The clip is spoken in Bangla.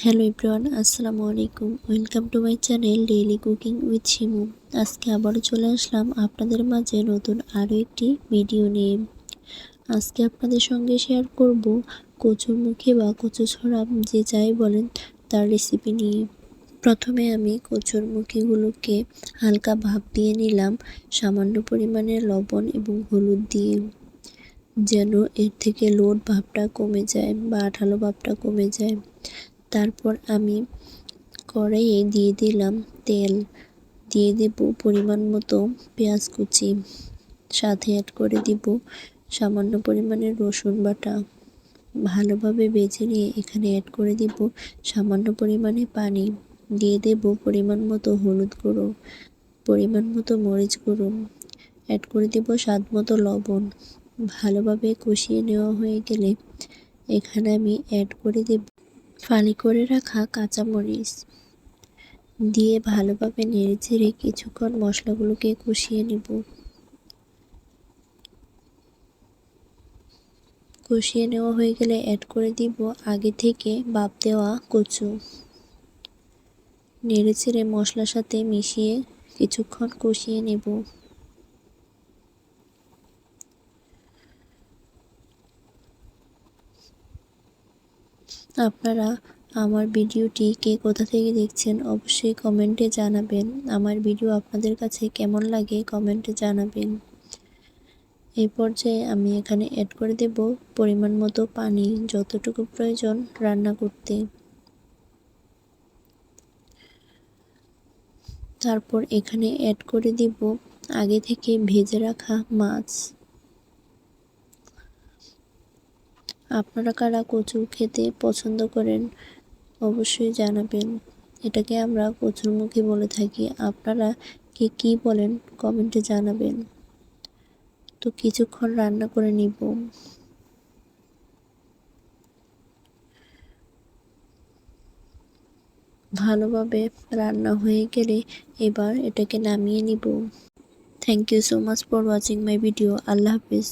হ্যালো এভরিওয়ান, আসসালামু আলাইকুম। Welcome to my channel daily cooking with Shimu. আজকে আবারও চলে আসলাম আপনাদের মাঝে নতুন আরও একটি ভিডিও নিয়ে। আজকে আপনাদের সঙ্গে শেয়ার করব কচুরমুখী বা কচুছড়া যে যাই বলেন তার রেসিপি নিয়ে। প্রথমে আমি কচুরমুখীগুলোকে হালকা ভাপ দিয়ে নিলাম সামান্য পরিমাণে লবণ এবং হলুদ দিয়ে, যেন এর থেকে লোট ভাবটা কমে যায় বা আঠালো ভাবটা কমে যায়। তারপর আমি কড়াইয়ে দিয়ে দিলাম তেল, দিয়ে দেব পরিমাণ মতো পেঁয়াজ কুচি, সাথে অ্যাড করে দিব সামান্য পরিমাণে রসুন বাটা। ভালোভাবে ভেজে নিয়ে এখানে অ্যাড করে দিব সামান্য পরিমাণে পানি, দিয়ে দেব পরিমাণ মতো হলুদ গুঁড়ো, পরিমাণ মতো মরিচ গুঁড়ো, অ্যাড করে দেব স্বাদ মতো লবণ। ভালোভাবে কষিয়ে নেওয়া হয়ে গেলে এখানে আমি অ্যাড করে দেব ফালি করে রাখা কাঁচামরিচ, দিয়ে ভালোভাবে নেড়েচেড়ে কিছুক্ষণ মশলাগুলোকে কষিয়ে নেব। কষিয়ে নেওয়া হয়ে গেলে অ্যাড করে দিব আগে থেকে ভাপ দেওয়া কচু। নেড়েচেড়ে মশলার সাথে মিশিয়ে কিছুক্ষণ কষিয়ে নেব। আপনারা আমার ভিডিওটি কে কোথা থেকে দেখছেন অবশ্যই কমেন্টে জানাবেন। আমার ভিডিও আপনাদের কাছে কেমন লাগে কমেন্টে জানাবেন। এই পর্যায়ে আমি এখানে অ্যাড করে দেব পরিমাণ মতো পানি, যতটুকু প্রয়োজন রান্না করতে। তারপর এখানে অ্যাড করে দিব আগে থেকে ভেজে রাখা মাছ। আপনারা কারা কচু খেতে পছন্দ করেন অবশ্যই জানাবেন। এটাকে আমরা কচুরমুখী বলে থাকি, আপনারা কে কী বলেন কমেন্টে জানাবেন। তো কিছুক্ষণ রান্না করে নিব। ভালোভাবে রান্না হয়ে গেলে এবার এটাকে নামিয়ে নিব। Thank you so much for watching my video. আল্লাহ হাফিজ।